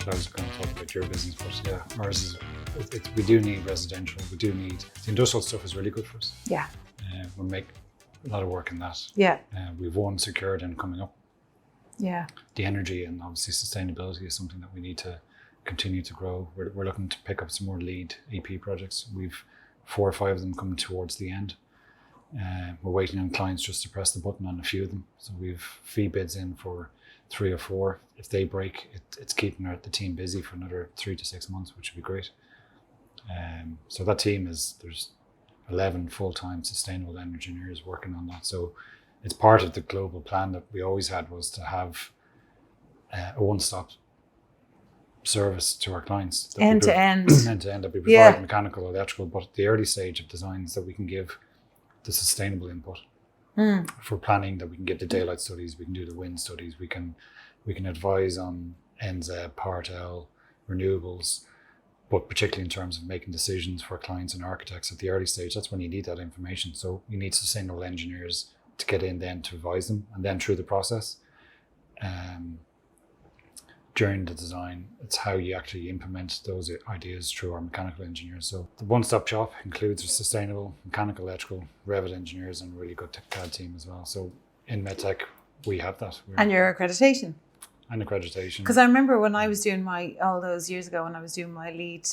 Claude's going to talk about your business, but yeah, ours is, we do need residential. We do need, the industrial stuff is really good for us. Yeah. We make a lot of work in that. Yeah. We've one secured and coming up. Yeah. The energy and obviously sustainability is something that we need to continue to grow. We're looking to pick up some more lead EP projects. We've 4 or 5 of them coming towards the end. We're waiting on clients just to press the button on a few of them. So we've fee bids in for 3 or 4. If they break, it's keeping the team busy for another 3 to 6 months, which would be great. So that team there's 11 full-time sustainable engineers working on that. So it's part of the global plan that we always had, was to have a one-stop service to our clients. End to end. End to end, that we provide mechanical, electrical, but at the early stage of designs that we can give the sustainable input. For planning, that we can get the daylight studies, we can do the wind studies, we can advise on NZ, Part L, renewables, but particularly in terms of making decisions for clients and architects at the early stage. That's when you need that information. So you need sustainable engineers to get in then to advise them, and then through the process. During the design, it's how you actually implement those ideas through our mechanical engineers. So the one-stop shop includes a sustainable, mechanical, electrical, Revit engineers, and a really good CAD team as well. So in Metec, we have that. And your accreditation. And accreditation. Because I remember when I was doing all those years ago, when I was doing my lead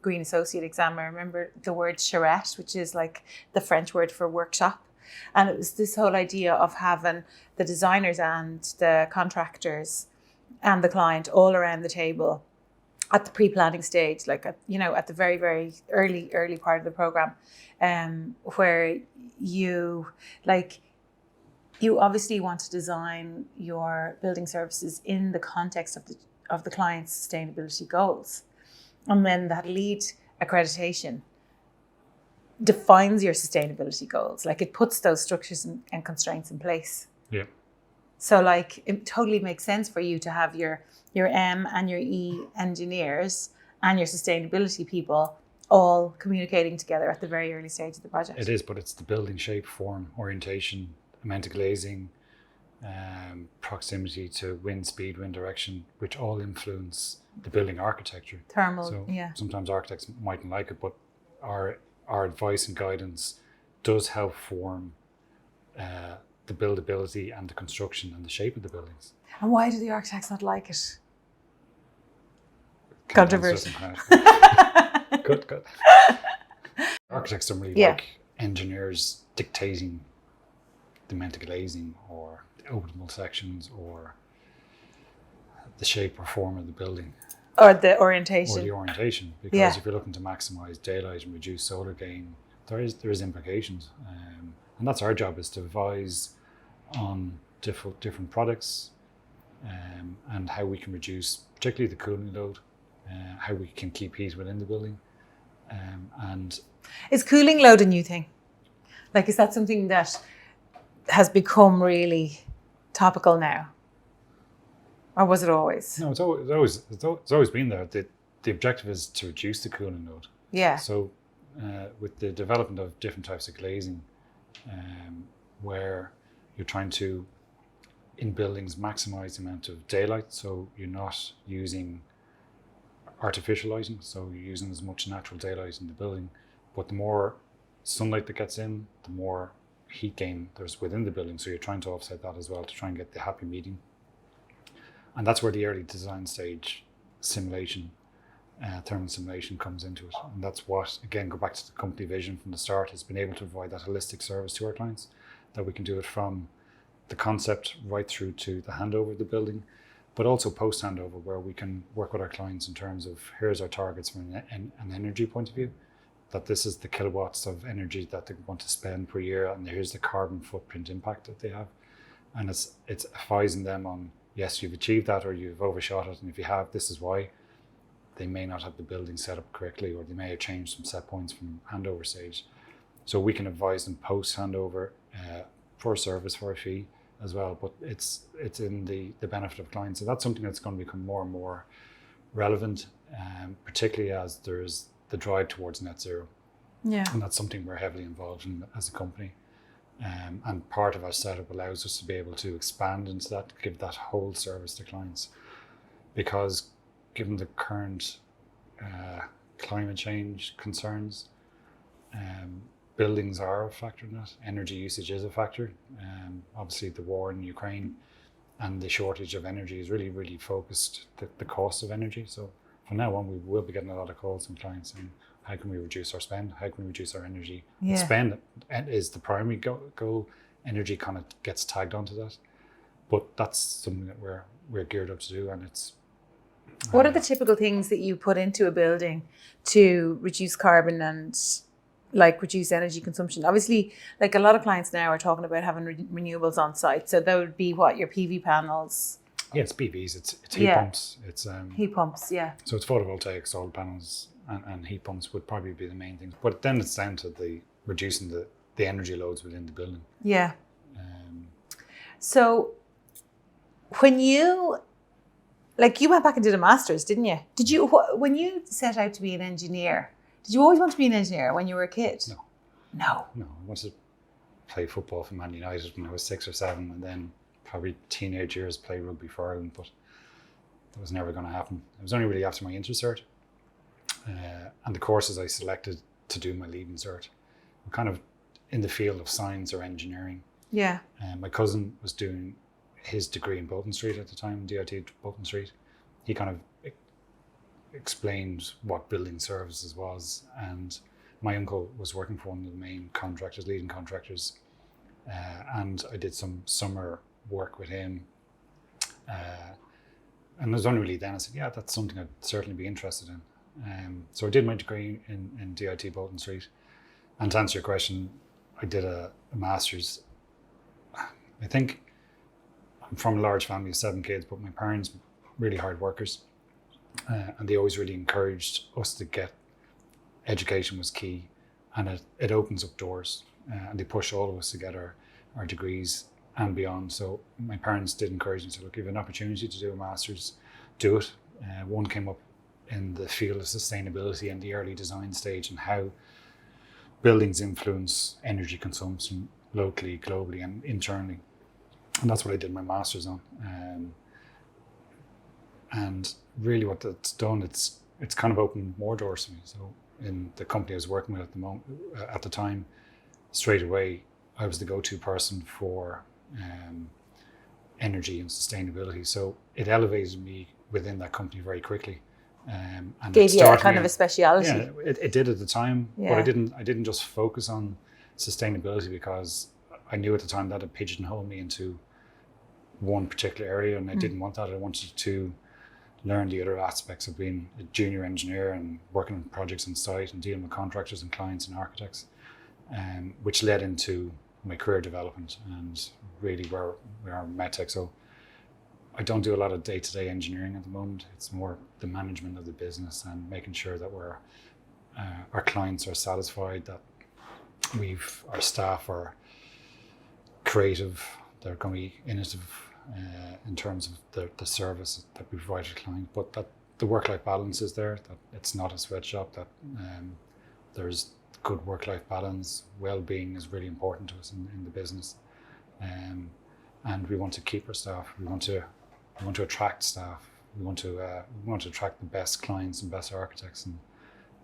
Green Associate exam, I remember the word charrette, which is like the French word for workshop. And it was this whole idea of having the designers and the contractors and the client all around the table at the pre-planning stage, like at the very, very early part of the program, where you obviously want to design your building services in the context of the client's sustainability goals, and then that lead accreditation defines your sustainability goals. Like, it puts those structures and constraints in place. Yeah. So like, it totally makes sense for you to have your M and your E engineers and your sustainability people all communicating together at the very early stage of the project. It is, but it's the building shape, form, orientation, amount of glazing, proximity to wind speed, wind direction, which all influence the building architecture. Thermal, so sometimes architects mightn't like it, but our advice and guidance does help form the buildability and the construction and the shape of the buildings. And why do the architects not like it? Controversy. Good. Architects don't really like engineers dictating the amount of glazing or the optimal sections or the shape or form of the building. Or the orientation. Because if you're looking to maximize daylight and reduce solar gain, there is implications. And that's our job, is to advise on different products, and how we can reduce particularly the cooling load, how we can keep heat within the building. And is cooling load a new thing? Like, is that something that has become really topical now? Or was it always? No, it's always been there. The objective is to reduce the cooling load. Yeah. So with the development of different types of glazing, where you're trying to, in buildings, maximize the amount of daylight, so you're not using artificial lighting, so you're using as much natural daylight in the building, but the more sunlight that gets in, the more heat gain there's within the building, so you're trying to offset that as well to try and get the happy medium. And that's where the early design stage simulation, thermal simulation comes into it. And that's what, again, go back to the company vision from the start, has been able to provide that holistic service to our clients, that we can do it from the concept right through to the handover of the building, but also post handover, where we can work with our clients in terms of, here's our targets from an energy point of view, that this is the kilowatts of energy that they want to spend per year, and here's the carbon footprint impact that they have. And it's advising them on, yes, you've achieved that or you've overshot it, and if you have, this is why. They may not have the building set up correctly, or they may have changed some set points from handover stage. So we can advise them post handover for a service, for a fee as well, but it's in the benefit of clients. So that's something that's going to become more and more relevant, particularly as there's the drive towards net zero. Yeah. And that's something we're heavily involved in as a company. And part of our setup allows us to be able to expand into that, give that whole service to clients. Because given the current climate change concerns, buildings are a factor in that. Energy usage is a factor. Obviously, the war in Ukraine and the shortage of energy is really, really focused the cost of energy. So from now on, we will be getting a lot of calls from clients saying, how can we reduce our spend? How can we reduce our energy spend? And is the primary goal. Energy kind of gets tagged onto that. But that's something that we're geared up to do, and it's... What are the typical things that you put into a building to reduce carbon and like reduce energy consumption? Obviously, like a lot of clients now are talking about having renewables on site. So that would be what, your PV panels? Yeah, it's PVs, it's heat pumps. It's heat pumps, yeah. So it's photovoltaic, solar panels, and heat pumps would probably be the main things. But then it's down to reducing the energy loads within the building. Yeah. So when you went back and did a master's, didn't you? Did you, when you set out to be an engineer, did you always want to be an engineer when you were a kid? No. I wanted to play football for Man United when I was 6 or 7, and then probably teenage years play rugby for Ireland, but that was never going to happen. It was only really after my intercert and the courses I selected to do my leaving cert were kind of in the field of science or engineering. Yeah. My cousin was doing his degree in Bolton Street at the time, DIT Bolton Street. He kind of explained what building services was, and my uncle was working for one of the main contractors, leading contractors, and I did some summer work with him. And it was only really then I said, yeah, that's something I'd certainly be interested in. So I did my degree in DIT Bolton Street. And to answer your question, I did a master's. I think I'm from a large family of 7 kids, but my parents really hard workers. And they always really encouraged us to get education was key, and it opens up doors. And they push all of us to get our degrees and beyond. So my parents did encourage me to look, if you have an opportunity to do a master's, do it. One came up in the field of sustainability and the early design stage, and how buildings influence energy consumption locally, globally, and internally. And that's what I did my master's on. And really what that's done, it's kind of opened more doors for me. So in the company I was working with at the time, straight away, I was the go-to person for energy and sustainability. So it elevated me within that company very quickly. And gave you a kind of a speciality. Yeah, it did at the time, Yeah. but I didn't just focus on sustainability because I knew at the time that it pigeonholed me into one particular area, and I didn't want that. I wanted to learn the other aspects of being a junior engineer and working on projects on site and dealing with contractors and clients and architects, which led into my career development and really where we are in Metec. So I don't do a lot of day-to-day engineering at the moment. It's more the management of the business and making sure that our clients are satisfied, that our staff are creative, they're going to be innovative in terms of the service that we provide to the client, but that the work-life balance is there, that it's not a sweatshop, that there's good work-life balance. Well-being is really important to us in the business, and we want to keep our staff. We want to attract staff. We want to attract the best clients and best architects, and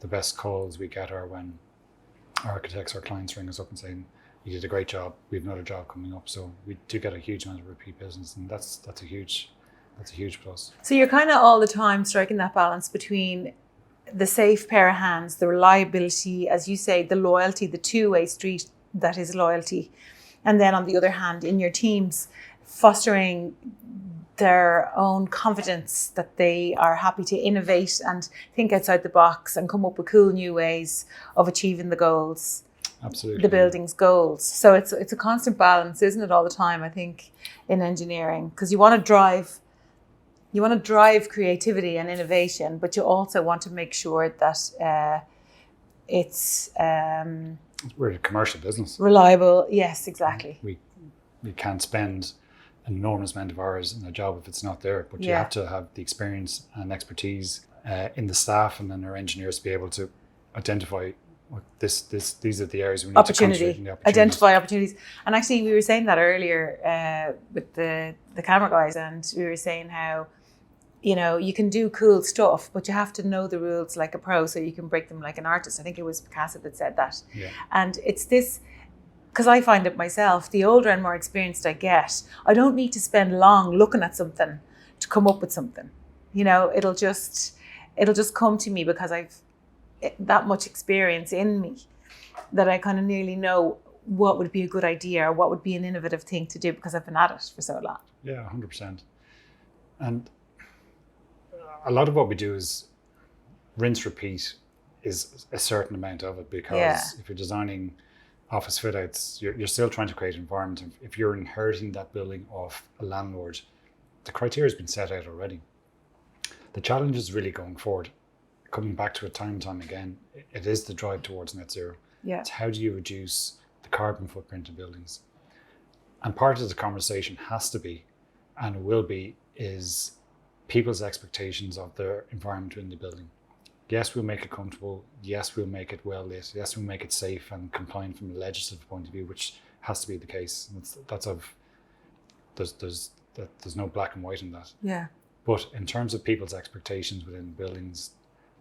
the best calls we get are when architects or clients ring us up and saying, you did a great job, we have another job coming up. So we do get a huge amount of repeat business, and that's a huge plus. So you're kind of all the time striking that balance between the safe pair of hands, the reliability, as you say, the loyalty, the two-way street that is loyalty. And then on the other hand, in your teams, fostering their own confidence that they are happy to innovate and think outside the box and come up with cool new ways of achieving the goals. Absolutely. The building's goals. So it's a constant balance, isn't it, all the time, I think, in engineering, because you want to drive creativity and innovation, but you also want to make sure that it's we're a commercial business. Reliable. Yes, exactly. We can't spend an enormous amount of hours in a job if it's not there, but you have to have the experience and expertise in the staff and then our engineers to be able to identify these are the areas we need to concentrate on. Identify opportunities. And actually, we were saying that earlier with the camera guys, and we were saying how you know, you can do cool stuff, but you have to know the rules like a pro so you can break them like an artist. I think it was Picasso that said that. Yeah. And it's this, because I find it myself, the older and more experienced I get, I don't need to spend long looking at something to come up with something. You know, it'll just come to me because I've that much experience in me that I kind of nearly know what would be a good idea or what would be an innovative thing to do because I've been at it for so long. Yeah, 100%. And a lot of what we do is rinse, repeat is a certain amount of it, because if you're designing office fit outs, you're still trying to create an environment. If you're inheriting that building off a landlord, the criteria has been set out already. The challenge is really going forward, coming back to it time and time again, it is the drive towards net zero. Yeah. It's how do you reduce the carbon footprint of buildings? And part of the conversation has to be, and it will be, is people's expectations of their environment in the building. Yes, we'll make it comfortable. Yes, we'll make it well lit. Yes, we'll make it safe and compliant from a legislative point of view, which has to be the case. There's no black and white in that. Yeah. But in terms of people's expectations within buildings,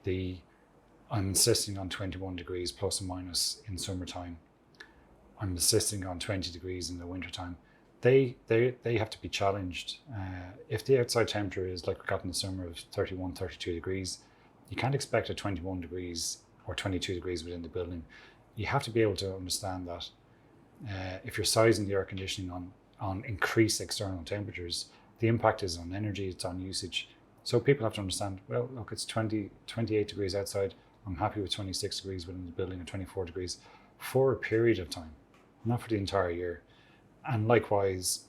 I'm insisting on 21 degrees plus or minus in summertime. I'm insisting on 20 degrees in the wintertime. They have to be challenged. If the outside temperature is like we got in the summer of 31, 32 degrees, you can't expect a 21 degrees or 22 degrees within the building. You have to be able to understand that if you're sizing the air conditioning on increased external temperatures, the impact is on energy, it's on usage. So people have to understand, well, look, it's 28 degrees outside. I'm happy with 26 degrees within the building or 24 degrees for a period of time, not for the entire year. And likewise,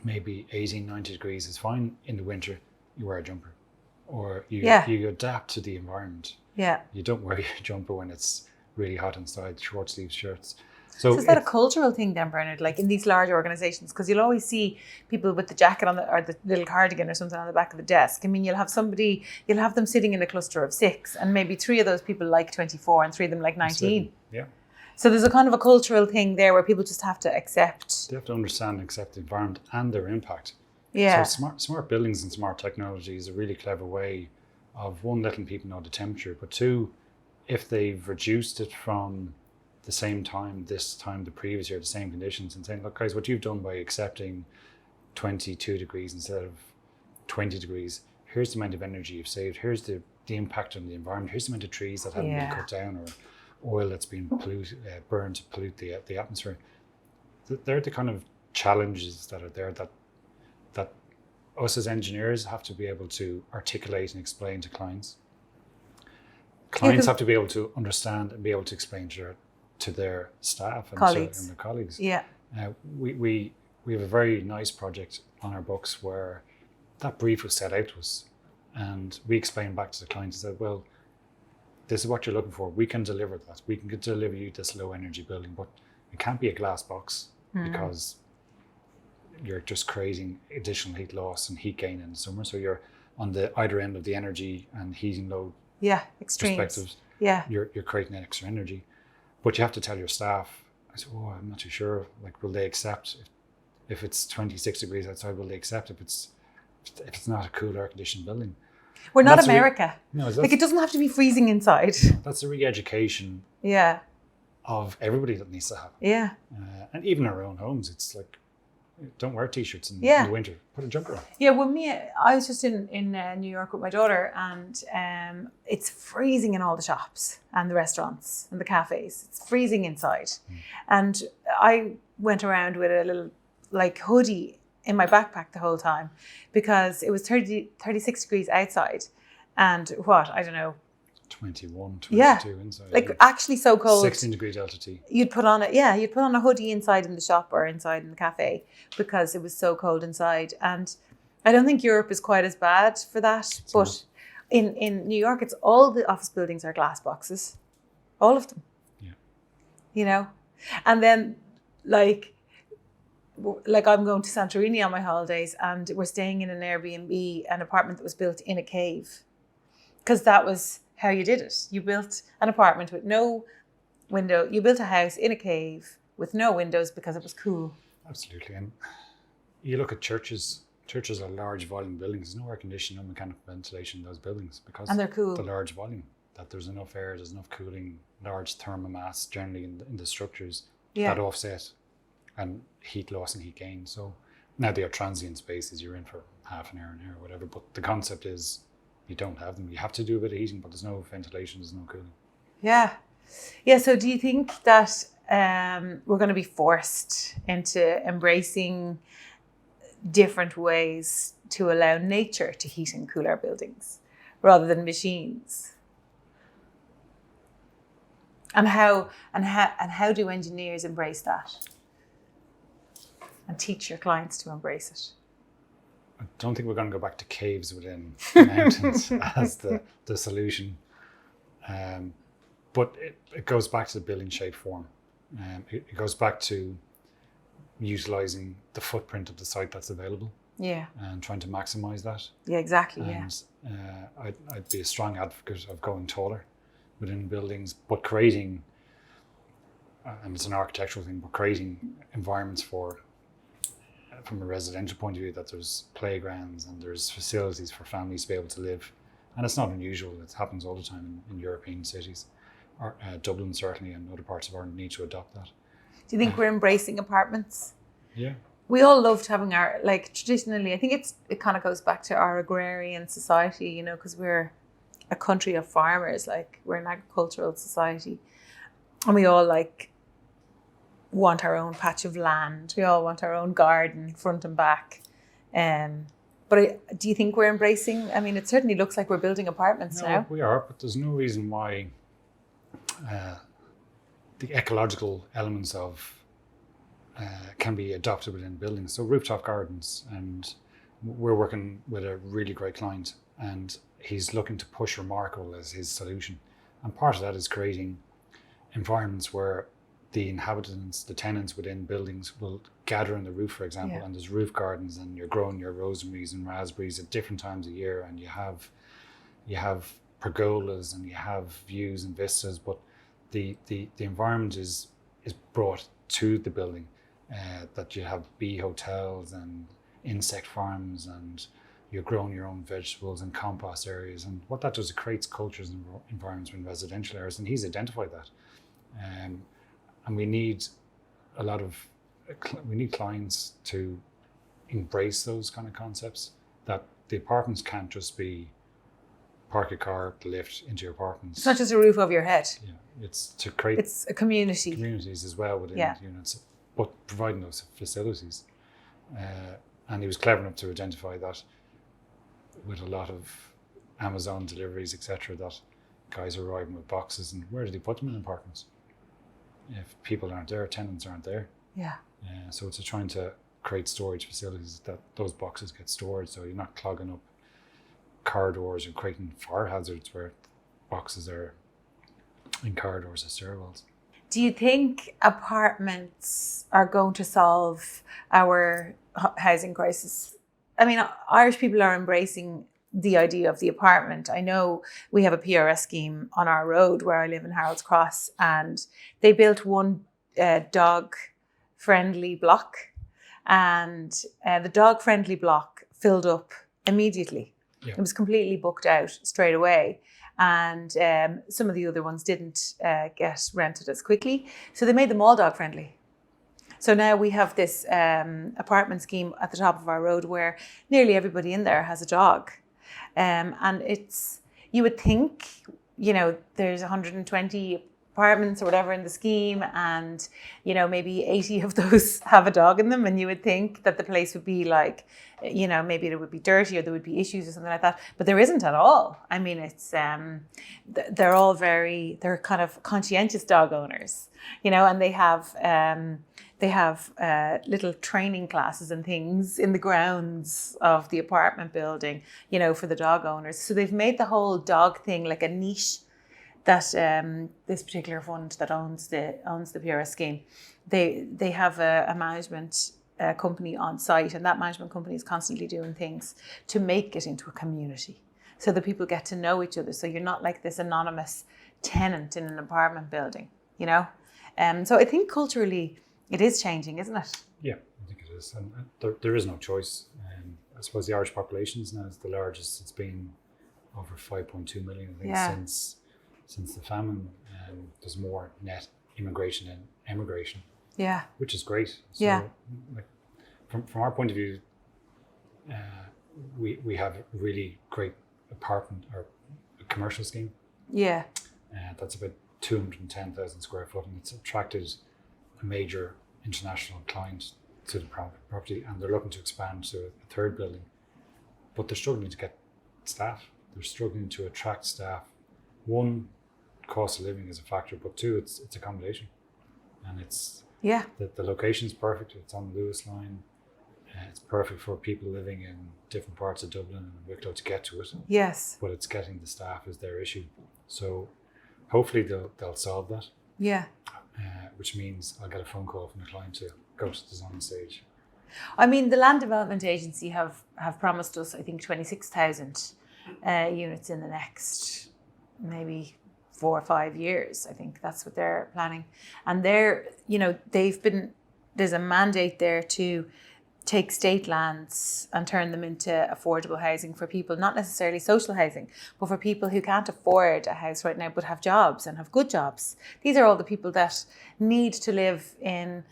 maybe 18, 90 degrees is fine. In the winter, you wear a jumper or you adapt to the environment. Yeah. You don't wear a jumper when it's really hot inside, short sleeve shirts. So is that a cultural thing then, Bernard, like in these large organizations? Because you'll always see people with the jacket on or the little cardigan or something on the back of the desk. I mean, you'll have them sitting in a cluster of 6 and maybe 3 of those people like 24 and 3 of them like 19. Absolutely. Yeah. So there's a kind of a cultural thing there where people just have to accept. They have to understand and accept the environment and their impact. Yeah. So smart buildings and smart technology is a really clever way of, one, letting people know the temperature, but 2, if they've reduced it from the same time, this time the previous year, the same conditions, and saying, look guys, what you've done by accepting 22 degrees instead of 20 degrees, here's the amount of energy you've saved, here's the impact on the environment, here's the amount of trees that haven't been cut down or oil that's been burned to pollute the atmosphere. They're the kind of challenges that are there that us as engineers have to be able to articulate and explain to clients. Clients have to be able to understand and be able to explain to their staff and their colleagues. Yeah. We have a very nice project on our books where that brief was set out to us, and we explained back to the client and said, well, this is what you're looking for. We can deliver that. We can deliver you this low energy building, but it can't be a glass box because you're just creating additional heat loss and heat gain in the summer. So you're on the either end of the energy and heating load extremes. Perspectives. Yeah. You're creating extra energy. But you have to tell your staff, I said, I'm not too sure. Like, will they accept if it's 26 degrees outside, will they accept if it's not a cool air conditioned building? We're not America. Like, it doesn't have to be freezing inside. That's a re-education of everybody that needs to happen. Yeah. And even our own homes, it's like, don't wear t-shirts in the winter. Put a jumper on. Yeah, I was just in New York with my daughter, and it's freezing in all the shops and the restaurants and the cafes. It's freezing inside. And I went around with a little hoodie in my backpack the whole time because it was 36 degrees outside and I don't know, 21, 22 inside. Actually so cold. 16 degree delta T. You'd put on a hoodie inside in the shop or inside in the cafe because it was so cold inside. And I don't think Europe is quite as bad for that. But in New York, it's all the office buildings are glass boxes. All of them. Yeah. You know? And then like I'm going to Santorini on my holidays and we're staying in an Airbnb, an apartment that was built in a cave. Because that was how you did it. You built an apartment with no window. You built a house in a cave with no windows because it was cool. Absolutely. And you look at churches churches are large volume buildings. There's no air conditioning, no mechanical ventilation in those buildings because And they're cool. the large volume, that there's enough air, there's enough cooling, large thermal mass generally in the structures that offset and heat loss and heat gain. So now they are transient spaces, you're in for half an hour, or whatever, but the concept is you don't have them. You have to do a bit of heating, but there's no ventilation, there's no cooling. Yeah. So do you think that we're going to be forced into embracing different ways to allow nature to heat and cool our buildings rather than machines? And how do engineers embrace that and teach your clients to embrace it? I don't think we're going to go back to caves within the mountains as the solution. But it goes back to the building shape form. It goes back to utilising the footprint of the site that's available. Yeah. And trying to maximise that. Yeah, exactly. And I'd be a strong advocate of going taller within buildings, but creating, and it's an architectural thing, but creating environments for, from a residential point of view, that there's playgrounds and there's facilities for families to be able to live. And it's not unusual, it happens all the time in European cities. Dublin certainly, and other parts of Ireland need to adopt that. Do you think we're embracing apartments? Yeah. We all loved having our, like traditionally, I think it kind of goes back to our agrarian society, you know, because we're a country of farmers, like we're an agricultural society. And we all like want our own patch of land. We all want our own garden, front and back. But do you think we're embracing, I mean, it certainly looks like we're building apartments now. We are, but there's no reason why the ecological elements of can be adopted within buildings. So rooftop gardens, and we're working with a really great client, and he's looking to push remarkable as his solution. And part of that is creating environments where the inhabitants, the tenants within buildings will gather on the roof, for example, and there's roof gardens, and you're growing your rosemaries and raspberries at different times of year, and you have pergolas and you have views and vistas, but the environment is brought to the building, that you have bee hotels and insect farms, and you're growing your own vegetables and compost areas. And what that does, it creates cultures and environments in residential areas, and he's identified that. And we need clients to embrace those kind of concepts, that the apartments can't just be park a car up the lift into your apartments. It's not just a roof over your head. Yeah, it's to create it's a community. Communities as well within units, but providing those facilities. And he was clever enough to identify that with a lot of Amazon deliveries, etc., that guys are arriving with boxes, and where do they put them in apartments? If people aren't there, tenants aren't there. Yeah. So it's trying to create storage facilities that those boxes get stored, so you're not clogging up corridors and creating fire hazards where boxes are in corridors or stairwells. Do you think apartments are going to solve our housing crisis? I mean, Irish people are embracing the idea of the apartment. I know we have a PRS scheme on our road where I live in Harold's Cross, and they built one dog-friendly block, and the dog-friendly block filled up immediately. Yeah. It was completely booked out straight away. And some of the other ones didn't get rented as quickly. So they made them all dog friendly. So now we have this apartment scheme at the top of our road where nearly everybody in there has a dog. And it's, you would think, you know, there's 120 apartments or whatever in the scheme, and, you know, maybe 80 of those have a dog in them, and you would think that the place would be like, you know, maybe it would be dirty or there would be issues or something like that, but there isn't at all. I mean, it's they're all they're kind of conscientious dog owners, you know, and they have little training classes and things in the grounds of the apartment building, you know, for the dog owners. So they've made the whole dog thing like a niche that this particular fund that owns the PRS scheme, they have a management company on site, and that management company is constantly doing things to make it into a community so that people get to know each other. So you're not like this anonymous tenant in an apartment building, you know? So I think culturally it is changing, isn't it? Yeah, I think it is. And there is no choice. I suppose the Irish population is now the largest. It's been over 5.2 million, I think, since the famine. There's more net immigration than emigration. Yeah. Which is great. So, like, from our point of view, we have a really great apartment or commercial scheme. Yeah. That's about 210,000 square foot, and it's attracted a major international client to the property, and they're looking to expand to a third building, but they're struggling to get staff. They're struggling to attract staff. One, cost of living is a factor, but two, it's accommodation, and it's the location is perfect. It's on the Lewis line. It's perfect for people living in different parts of Dublin and Wicklow to get to it. Yes. But it's getting the staff is their issue. So hopefully they'll solve that. Yeah. Which means I'll get a phone call from the client to go to the design stage. I mean, the Land Development Agency have promised us, I think, 26,000 units in the next maybe 4 or 5 years. I think that's what they're planning. And there's a mandate there to take state lands and turn them into affordable housing for people, not necessarily social housing, but for people who can't afford a house right now but have jobs and have good jobs. These are all the people that need to live in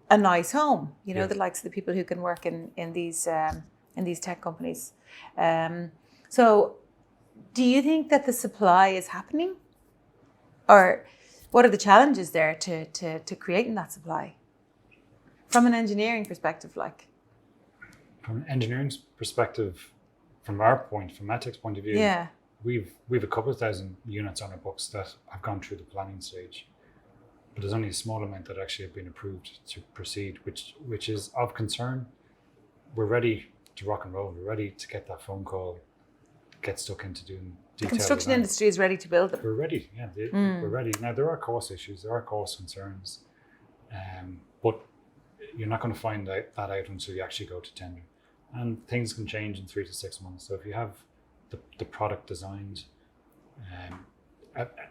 a nice home, the likes of the people who can work in these tech companies. So do you think that the supply is happening? Or what are the challenges there to creating that supply? From an engineering perspective, like? From an engineering perspective, from Metec's point of view, we've a couple of thousand units on our books that have gone through the planning stage, but there's only a small amount that actually have been approved to proceed, which is of concern. We're ready to rock and roll. We're ready to get that phone call, get stuck into doing detailed The construction design. industry is ready to build them. We're ready, we're ready. Now, there are cost issues, there are cost concerns, but you're not going to find that out until you actually go to tender. And things can change in 3 to 6 months. So if you have the product designed,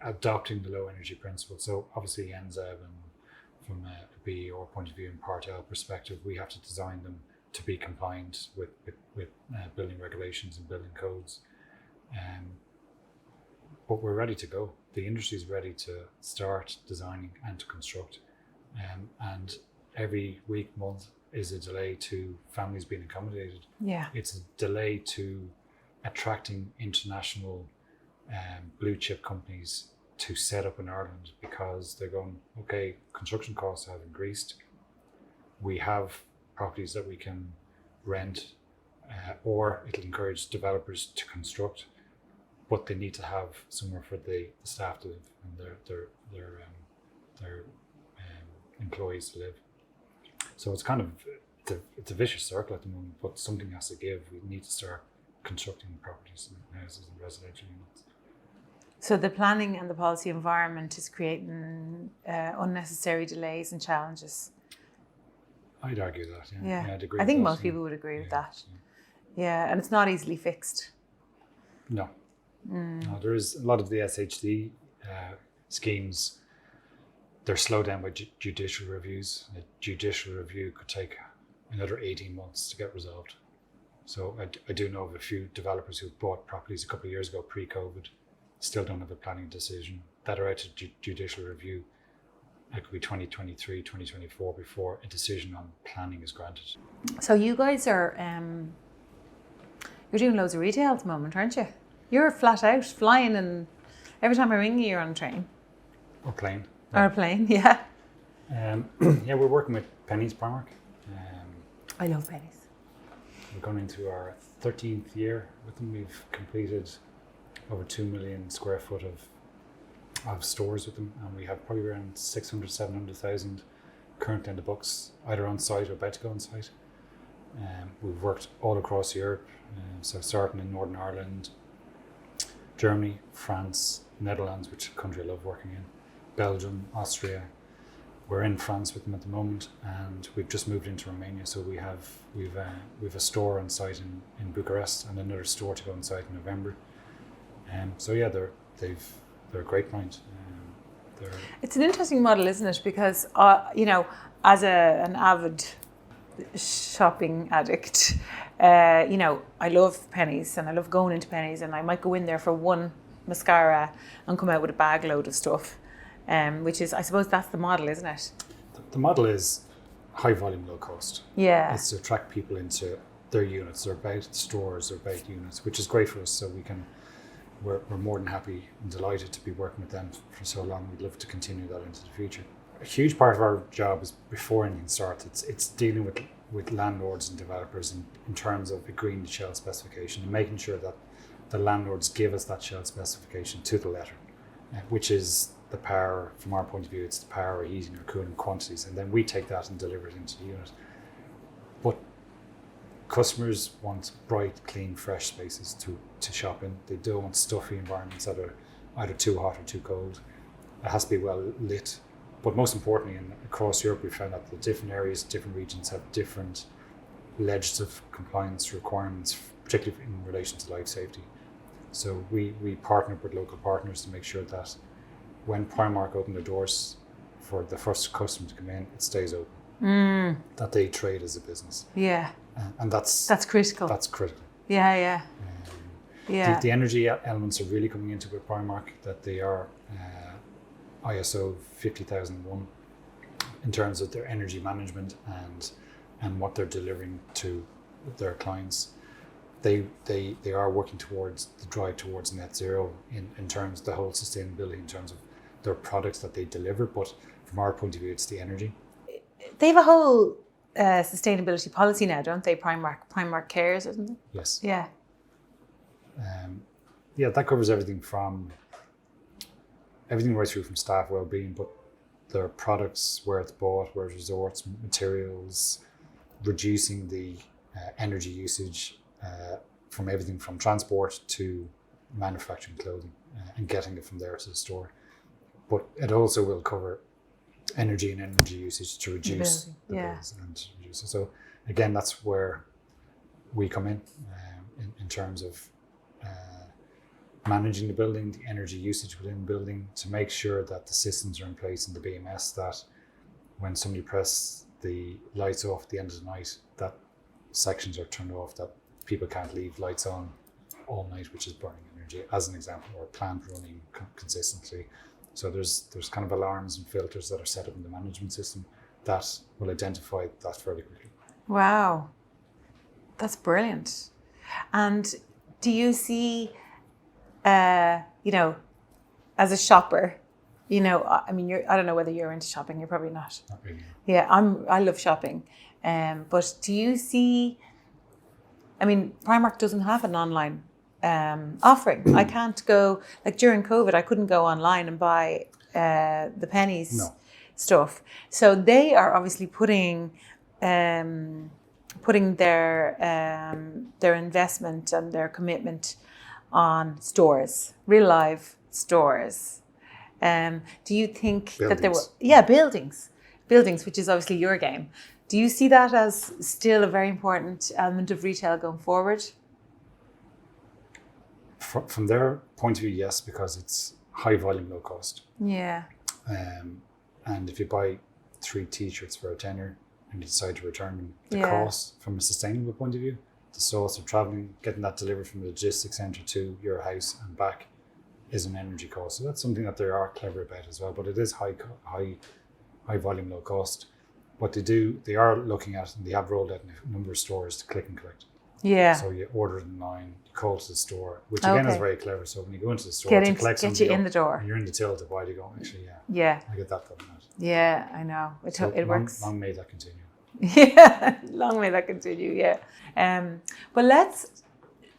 adopting the low energy principle, so obviously NZEB, and from a BER point of view and Part L perspective, we have to design them to be compliant with building regulations and building codes. But we're ready to go. The industry is ready to start designing and to construct. And every week, month is a delay to families being accommodated. Yeah. It's a delay to attracting international blue chip companies to set up in Ireland, because they're going, okay, construction costs have increased. We have properties that we can rent, or it'll encourage developers to construct, but they need to have somewhere for the staff to live and their employees to live. So it's kind of it's a vicious circle at the moment, but something has to give. We need to start constructing properties and houses and residential units. So the planning and the policy environment is creating unnecessary delays and challenges. I'd argue that. Yeah. I'd agree. I think with most that, people would agree with that. Yeah, and it's not easily fixed. No. No, there is a lot of the SHD schemes. They're slowed down by judicial reviews. A judicial review could take another 18 months to get resolved. So I do know of a few developers who bought properties a couple of years ago, pre-COVID, still don't have a planning decision, that are out to judicial review. It could be 2023, 2024 before a decision on planning is granted. So you guys are, you're doing loads of retail at the moment, aren't you? You're flat out flying, and every time I ring you, you're on a train. Or plane. Or a plane, yeah. Yeah, we're working with Penny's Primark. I love Penny's. We're going into our 13th year with them. We've completed over 2 million square foot of stores with them, and we have probably around 600, 700,000 currently in the books, either on site or about to go on site. We've worked all across Europe, so starting in Northern Ireland, Germany, France, Netherlands, which is a country I love working in, Belgium, Austria. We're in France with them at the moment, and we've just moved into Romania. So we've a store on site in Bucharest and another store to go on site in November. So yeah, they're a great client. It's an interesting model, isn't it? Because as an avid shopping addict, I love Pennies and I love going into Pennies, and I might go in there for one mascara and come out with a bag load of stuff, which is, I suppose that's the model, isn't it? The model is high volume, low cost. Yeah. It's to attract people into their units. They're about stores, they're about units, which is great for us. So we're more than happy and delighted to be working with them for so long. We'd love to continue that into the future. A huge part of our job is before anything starts. It's dealing with landlords and developers in terms of agreeing the shell specification and making sure that the landlords give us that shell specification to the letter, which is the power, from our point of view, it's the power, heating or cooling quantities, and then we take that and deliver it into the unit. But customers want bright, clean, fresh spaces to shop in. They don't want stuffy environments that are either too hot or too cold. It has to be well lit. But most importantly, across Europe, we found that the different areas, different regions have different legislative compliance requirements, particularly in relation to life safety. So we partner with local partners to make sure that when Primark open their doors for the first customer to come in, it stays open. That they trade as a business. Yeah. And that's critical. That's critical. Yeah. The energy elements are really coming into with Primark, that they are ISO 50001 in terms of their energy management and what they're delivering to their clients. They are working towards the drive towards net zero in terms of the whole sustainability, in terms of their products that they deliver. But from our point of view, it's the energy. They have a whole sustainability policy now, don't they? Primark Cares, isn't it? Yes. Yeah. That covers everything right through from staff well-being, but their products, where it's bought, where it resorts, materials, reducing the energy usage from everything from transport to manufacturing clothing and getting it from there to the store. But it also will cover energy and energy usage to reduce the bills and reduce it. So again, that's where we come in terms of managing the building, the energy usage within the building, to make sure that the systems are in place in the BMS, that when somebody press the lights off at the end of the night, that sections are turned off, that people can't leave lights on all night, which is burning energy, as an example, or plant running consistently. So there's kind of alarms and filters that are set up in the management system that will identify that fairly quickly. Wow, that's brilliant. And do you see, as a shopper, I mean, I don't know whether you're into shopping. You're probably not. Not really. Yeah, I love shopping. But do you see, I mean, Primark doesn't have an online offering. I can't go, like during COVID, I couldn't go online and buy the Pennies stuff. So they are obviously putting their investment and their commitment on stores, real live stores. Do you think that there were buildings, which is obviously your game. Do you see that as still a very important element of retail going forward? From their point of view, yes, because it's high volume, low cost. Yeah. And if you buy 3 t-shirts for a tenner and you decide to return them, the cost from a sustainable point of view, the source of traveling, getting that delivered from the logistics centre to your house and back, is an energy cost. So that's something that they are clever about as well. But it is high volume, low cost. What they are looking at, and they have rolled out in a number of stores, to click and collect. Yeah. So you order it online, you call to the store, which again is very clever. So when you go into the store to collect something, get you in the door. You're in the till to buy, you go, actually, I get that done out. Yeah, I know. It works. Long may that continue. Yeah, long may that continue, yeah. But let's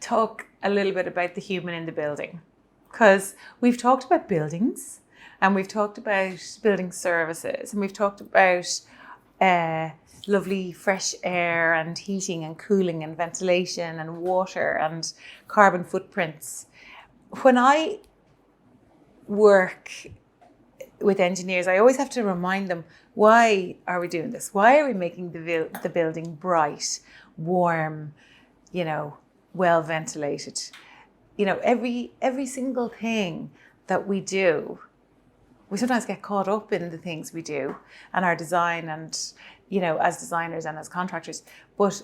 talk a little bit about the human in the building, because we've talked about buildings and we've talked about building services and we've talked about lovely fresh air and heating and cooling and ventilation and water and carbon footprints. When I work with engineers, I always have to remind them, why are we doing this? Why are we making the building bright, warm, well ventilated? Every single thing that we do, we sometimes get caught up in the things we do and our design and, as designers and as contractors. But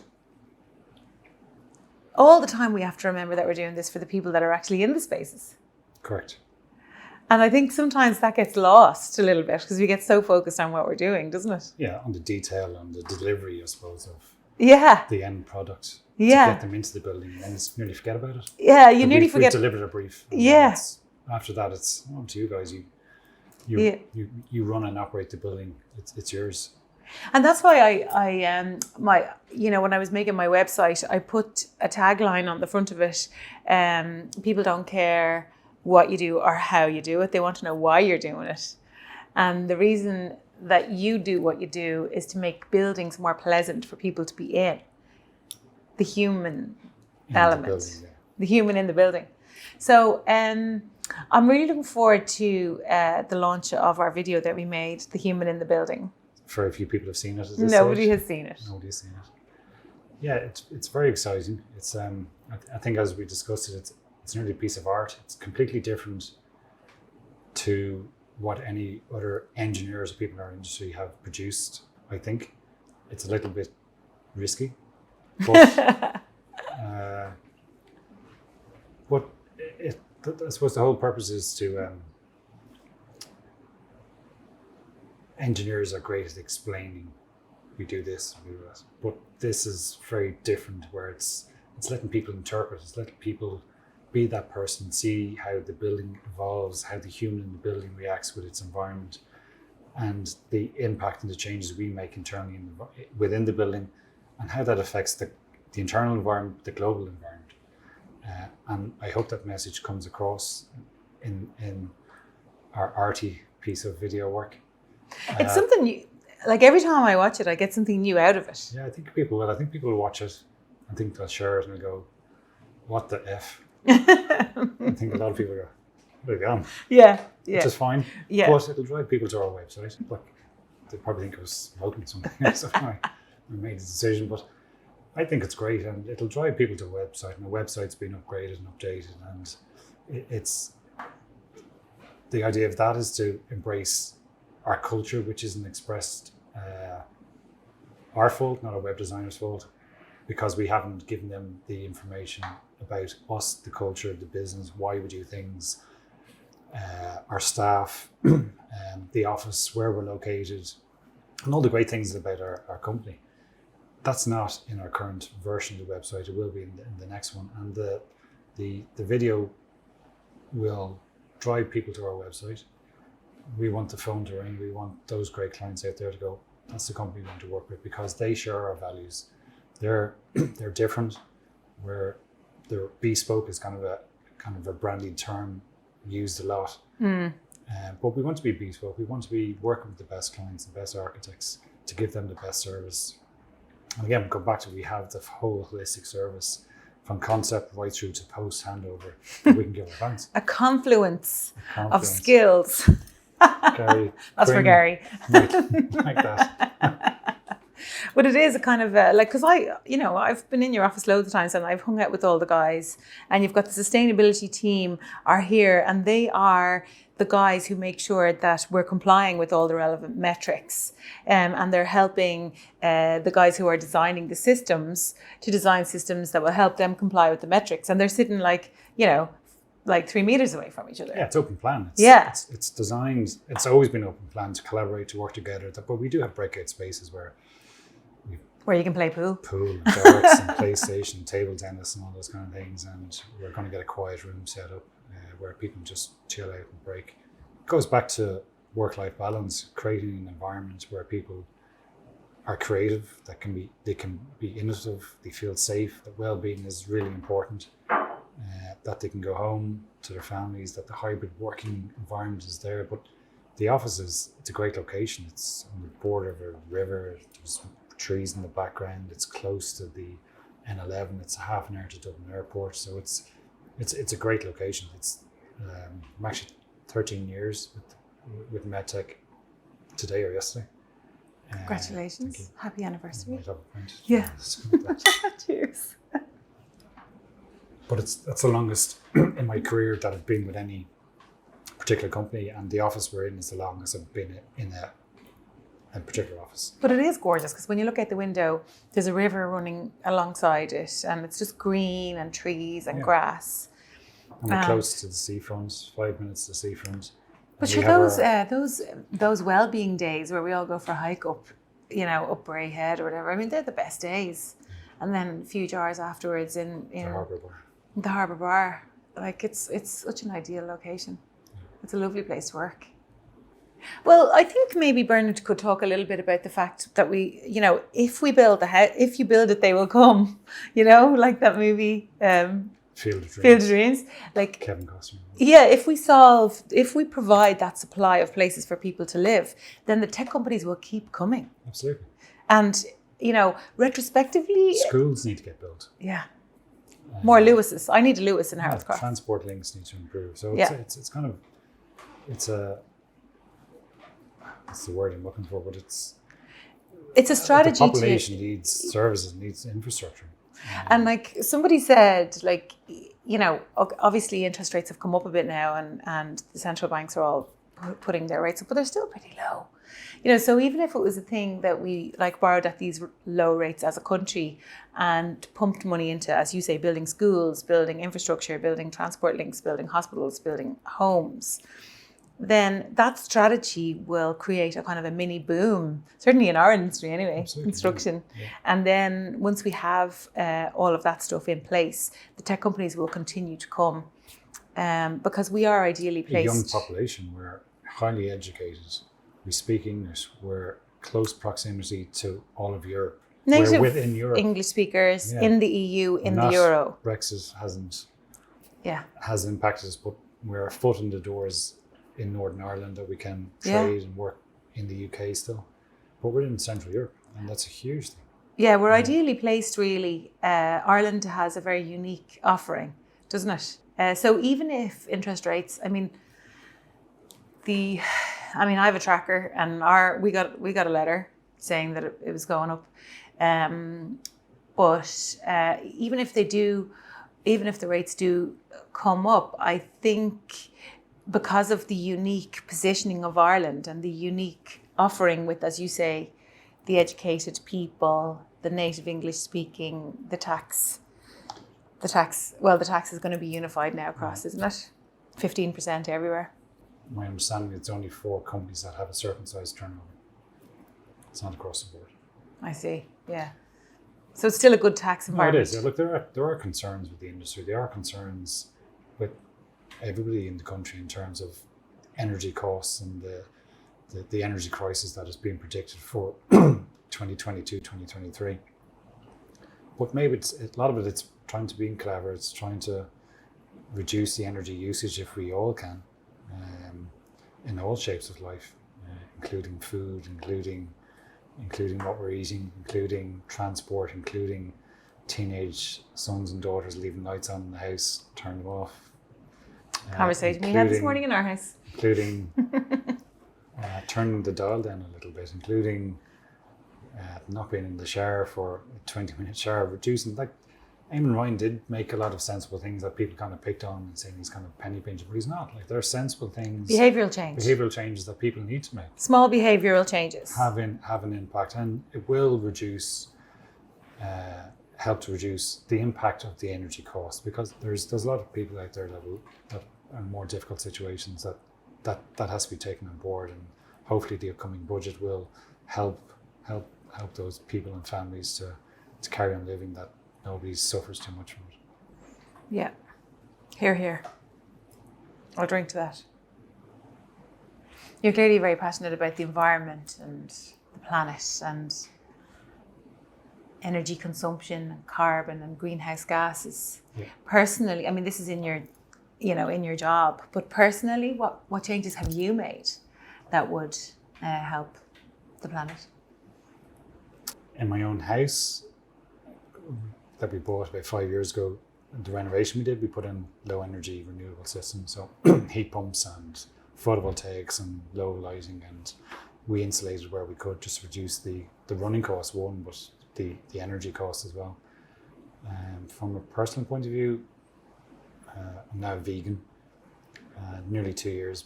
all the time we have to remember that we're doing this for the people that are actually in the spaces. Correct. And I think sometimes that gets lost a little bit because we get so focused on what we're doing, doesn't it? Yeah, on the detail, on the delivery, I suppose, of Yeah. the end product. Yeah. To get them into the building and then just nearly forget about it. Yeah, you But nearly we've forget. delivered a brief. And Yeah. After that, it's up to you guys. You run and operate the building. It's yours. And that's why when I was making my website, I put a tagline on the front of it. People don't care what you do or how you do it. They want to know why you're doing it. And the reason that you do what you do is to make buildings more pleasant for people to be in. The human element, the human in the building. So I'm really looking forward to the launch of our video that we made, The Human in the Building. Very few people have seen it. Nobody has seen it. Nobody's seen it. Yeah, it's very exciting. It's I think as we discussed it, it's nearly a piece of art. It's completely different to what any other engineers or people in our industry have produced. I think it's a little bit risky, but I suppose the whole purpose is to engineers are great at explaining we do this, we do that. But this is very different where it's letting people interpret, it's letting people be that person, see how the building evolves, how the human in the building reacts with its environment, and the impact and the changes we make internally within the building, and how that affects the internal environment, the global environment. And I hope that message comes across in our arty piece of video work. It's something new. Like every time I watch it, I get something new out of it. Yeah, I think people will. I think people will watch it and think they'll share it and they'll go, what the F? I think a lot of people go, where are they gone? Yeah. Which is fine. Yeah. But it'll drive people to our website. Look, they probably think I was smoking something. So I made a decision. But I think it's great and it'll drive people to a website. And the website's been upgraded and updated. And it's the idea of that is to embrace our culture, which isn't expressed our fault, not our web designer's fault, because we haven't given them the information about us, the culture, the business, why we do things, our staff, the office, where we're located, and all the great things about our company. That's not in our current version of the website. It will be in the next one. And the video will drive people to our website. We want the phone to ring. We want those great clients out there to go, that's the company we want to work with, because they share our values. They're different. They're bespoke is kind of a branded term used a lot. But we want to be bespoke. We want to be working with the best clients, the best architects, to give them the best service. And again, we come back to we have the whole holistic service from concept right through to post handover that we can give our clients. A confluence of skills. Gary, that's for Gary. Like that. But it is a kind of because I've been in your office loads of times and I've hung out with all the guys, and you've got the sustainability team are here, and they are the guys who make sure that we're complying with all the relevant metrics, and they're helping the guys who are designing the systems to design systems that will help them comply with the metrics, and they're sitting like 3 meters away from each other. Yeah, it's open plan. It's designed. It's always been open plan to collaborate, to work together. But we do have breakout spaces where you can play pool, darts, and PlayStation, table tennis, and all those kind of things. And we're going to get a quiet room set up where people can just chill out and break. It goes back to work-life balance, creating an environment where people are creative. They can be innovative. They feel safe. That well-being is really important. That they can go home to their families, that the hybrid working environment is there. But the office it's a great location. It's on the border of a river. There's trees in the background. It's close to the N11. It's a half an hour to Dublin Airport. So it's a great location. I'm actually 13 years with Metec today or yesterday. Congratulations. Happy anniversary. Yeah. Cheers. But that's the longest in my career that I've been with any particular company, and the office we're in is the longest I've been in a particular office. But it is gorgeous because when you look out the window, there's a river running alongside it, and it's just green and trees and grass. And we're close to the seafront, 5 minutes to the seafront. But And sure, we those well-being days where we all go for a hike up, up Bray Head or whatever. I mean, they're the best days. And then a few jars afterwards in the harbour bar. the harbour bar. Like it's such an ideal location. It's a lovely place to work. Well, I think maybe Bernard could talk a little bit about the fact that we, if we build the house, if you build it, they will come. Like that movie, Field of Dreams. Field of Dreams. Like Kevin Costner. Yeah, if we provide that supply of places for people to live, then the tech companies will keep coming. Absolutely. And, retrospectively... Schools need to get built. Yeah. More Lewises. I need a Lewis in Harold's Cross. Transport links need to improve. So it's kind of, it's a, what's the word I'm looking for, but it's a strategy. The population needs services, needs infrastructure. And like somebody said, like, obviously interest rates have come up a bit now and the central banks are all putting their rates up, but they're still pretty low. So even if it was a thing that we like borrowed at these low rates as a country and pumped money into, as you say, building schools, building infrastructure, building transport links, building hospitals, building homes, then that strategy will create a kind of a mini boom, certainly in our industry anyway, Absolutely. construction. Yeah. And then once we have all of that stuff in place, the tech companies will continue to come because we are ideally placed. A young population, we're highly educated, we speak English, we're close proximity to all of Europe. Native we're within Europe. English speakers in the EU, in the Euro. Brexit has impacted us, but we're a foot in the doors in Northern Ireland that we can trade and work in the UK still. But we're in Central Europe, and that's a huge thing. Yeah, we're ideally placed really. Ireland has a very unique offering, doesn't it? So even if interest rates, I have a tracker and we got a letter saying that it was going up. But even if the rates do come up, I think because of the unique positioning of Ireland and the unique offering with, as you say, the educated people, the native English speaking, the tax is going to be unified now across, isn't it? 15% everywhere. My understanding, it's only 4 companies that have a certain size turnover. It's not across the board. I see, yeah. So it's still a good tax environment. No, it is. Look, there are concerns with the industry. There are concerns with everybody in the country in terms of energy costs and the energy crisis that is being predicted for 2022, 2023. But maybe a lot of it's trying to be clever. It's trying to reduce the energy usage if we all can, in all shapes of life, including food, including what we're eating, including transport, including teenage sons and daughters leaving lights on in the house, turn them off. Conversation we had this morning in our house. Including turning the dial down a little bit, including not being in the shower for a 20-minute shower, reducing, like Eamon Ryan did make a lot of sensible things that people kind of picked on and saying he's kind of penny pinching, but he's not. Like, there are sensible things. Behavioural changes that people need to make. Small behavioural changes. Have an impact, and it will help to reduce the impact of the energy cost, because there's a lot of people out there that are in more difficult situations that has to be taken on board, and hopefully the upcoming budget will help those people and families to carry on living, that nobody suffers too much from it. Yeah. Hear, hear. I'll drink to that. You're clearly very passionate about the environment and the planet and energy consumption and carbon and greenhouse gases. Yeah. Personally, I mean, this is in your job, but personally, what changes have you made that would help the planet? In my own house that we bought about 5 years ago, the renovation we did, we put in low energy renewable systems, so heat pumps and photovoltaics and low lighting, and we insulated where we could, just reduce the running cost, but the energy cost as well. From a personal point of view, I'm now vegan, nearly 2 years.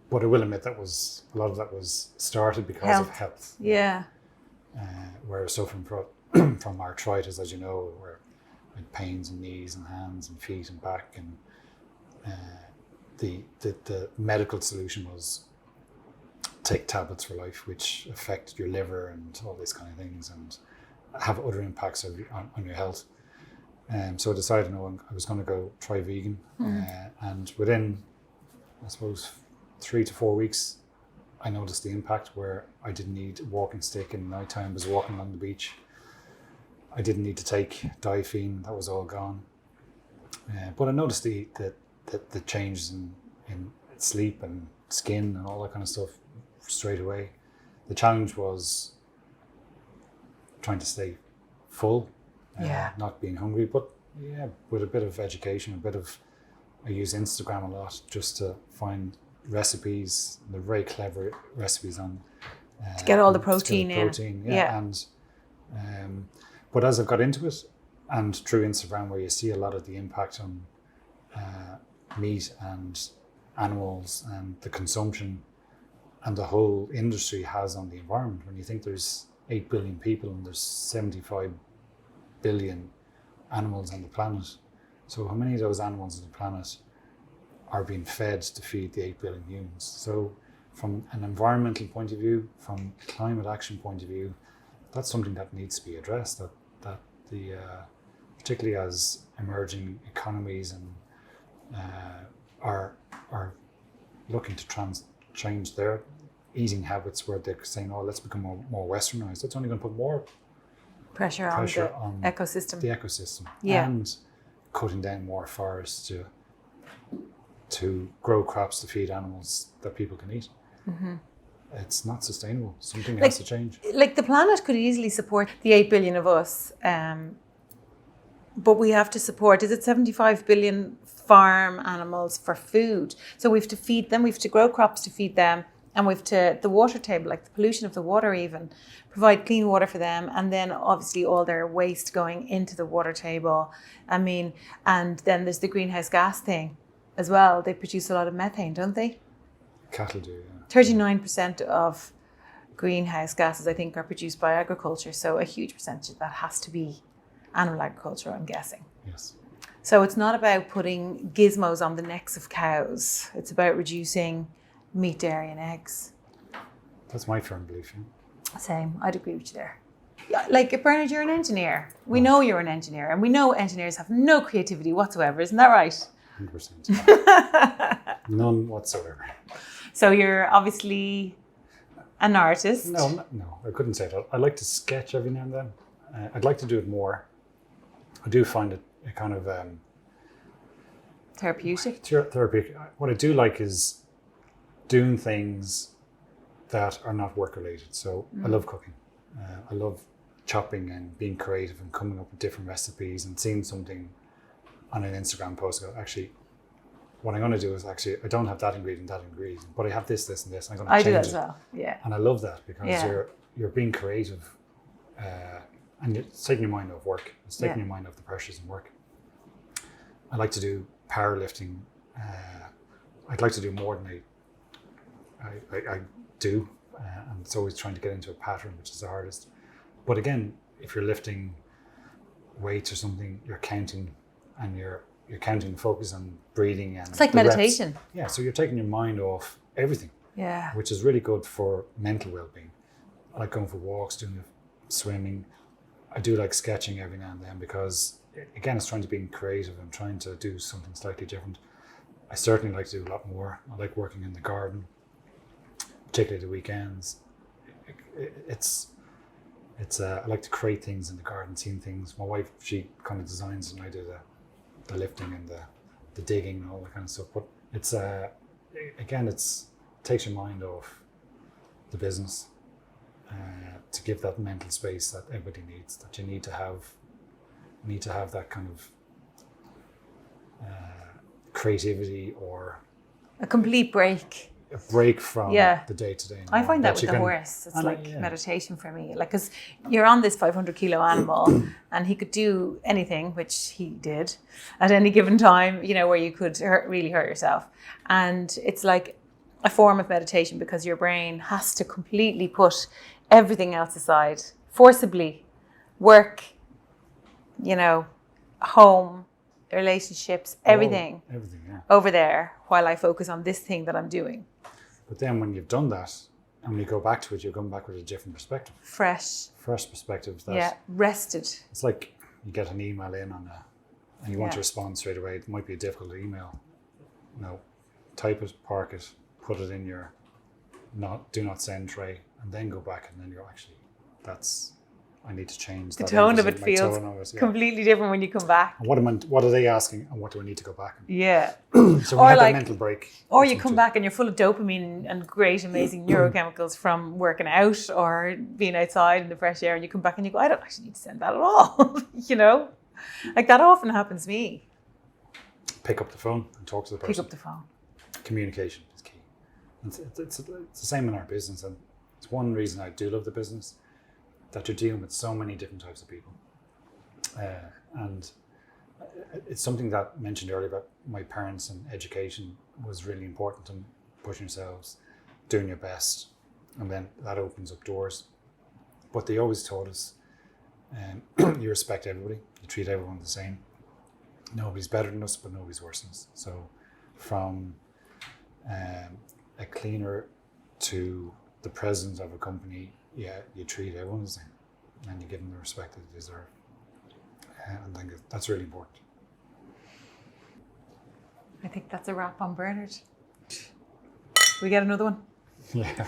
But I will admit a lot of that was started because of health. Yeah. Where I was suffering from arthritis, as you know, where I had pains in knees and hands and feet and back, and the medical solution was take tablets for life, which affect your liver and all these kind of things, and have other impacts on your health. So I decided, I was going to go try vegan, and within, I suppose, 3 to 4 weeks, I noticed the impact where I didn't need a walking stick in the night time. I was walking along the beach. I didn't need to take diphene; that was all gone. But I noticed the changes in sleep and skin and all that kind of stuff straight away. The challenge was trying to stay full, not being hungry, but with a bit of education, I use Instagram a lot just to find recipes. They're very clever recipes on to get all the protein in. And but as I've got into it, and through Instagram, where you see a lot of the impact on meat and animals and the consumption and the whole industry has on the environment. When you think there's 8 billion people and there's 75 billion animals on the planet, so how many of those animals on the planet are being fed to feed the 8 billion humans? So from an environmental point of view, from a climate action point of view, that's something that needs to be addressed, that the particularly as emerging economies and are looking to change their eating habits, where they're saying, let's become more westernized. That's only going to put more pressure on the ecosystem. And cutting down more forests to grow crops to feed animals that people can eat. Mm-hmm. It's not sustainable. Something has to change. Like the planet could easily support the 8 billion of us, but we have to support, is it 75 billion farm animals for food? So we have to feed them, we have to grow crops to feed them, and we have to, the water table, like the pollution of the water even, provide clean water for them, and then obviously all their waste going into the water table. And then there's the greenhouse gas thing as well. They produce a lot of methane, don't they? Cattle do, yeah. 39% of greenhouse gases, I think, are produced by agriculture. So a huge percentage of that has to be animal agriculture, I'm guessing. Yes. So it's not about putting gizmos on the necks of cows. It's about reducing meat, dairy and eggs. That's my firm belief. Yeah. Same. I'd agree with you there. Like, Bernard, you're an engineer. We know you're an engineer, and we know engineers have no creativity whatsoever. Isn't that right? 100%. None whatsoever. So you're obviously an artist. No, I couldn't say that. I like to sketch every now and then. I'd like to do it more. I do find it a kind of therapeutic. Therapeutic. What I do like is doing things that are not work related. So I love cooking. I love chopping and being creative and coming up with different recipes and seeing something on an Instagram post. Actually, what I'm going to do is I don't have that ingredient, but I have this, and this. And I'm going to change it. I do that as well. Yeah. And I love that because you're being creative, and it's taking your mind off work. It's taking your mind off the pressures in work. I like to do powerlifting. I'd like to do more than I do. And it's always trying to get into a pattern, which is the hardest. But again, if you're lifting weights or something, you're counting, and you're counting, focus on breathing, and it's like meditation. Reps. Yeah, so you're taking your mind off everything. Yeah, which is really good for mental well-being. I like going for walks, doing swimming. I do like sketching every now and then because, again, it's trying to be creative and trying to do something slightly different. I certainly like to do a lot more. I like working in the garden, particularly the weekends. I like to create things in the garden, seeing things. My wife, she kind of designs, and I do the lifting and the digging and all that kind of stuff. But it's again, it takes your mind off the business to give that mental space that everybody needs. That you need to have that kind of creativity or a complete break. A break from the day-to-day. I find that with the horse. It's like meditation for me. Like, because you're on this 500 kilo animal and he could do anything, which he did at any given time, where you could really hurt yourself. And it's like a form of meditation because your brain has to completely put everything else aside, forcibly. Work, home, relationships, everything. Everything, yeah. Over there while I focus on this thing that I'm doing. But then when you've done that, and when you go back to it, you come back with a different perspective. Fresh perspective. Rested. It's like you get an email in and you want to respond straight away. It might be a difficult email. Type it, park it, put it in your do not send tray, and then go back and then go, actually, I need to change the that. tone of it feels completely different when you come back. And what are they asking, and what do I need to go back? Yeah. So we had that mental break. Or you come back and you're full of dopamine and great, amazing neurochemicals from working out or being outside in the fresh air, and you come back and you go, I don't actually need to send that at all. Like that often happens to me. Pick up the phone and talk to the person. Pick up the phone. Communication is key. It's the same in our business, and it's one reason I do love the business, that you're dealing with so many different types of people. And it's something that I mentioned earlier about my parents and education was really important, and pushing yourselves, doing your best, and then that opens up doors. But they always taught us, you respect everybody, you treat everyone the same. Nobody's better than us, but nobody's worse than us. So from a cleaner to the president of a company, you treat everyone the same, and you give them the respect that they deserve. And I think that's really important. I think that's a wrap on Bernard. We get another one? Yeah.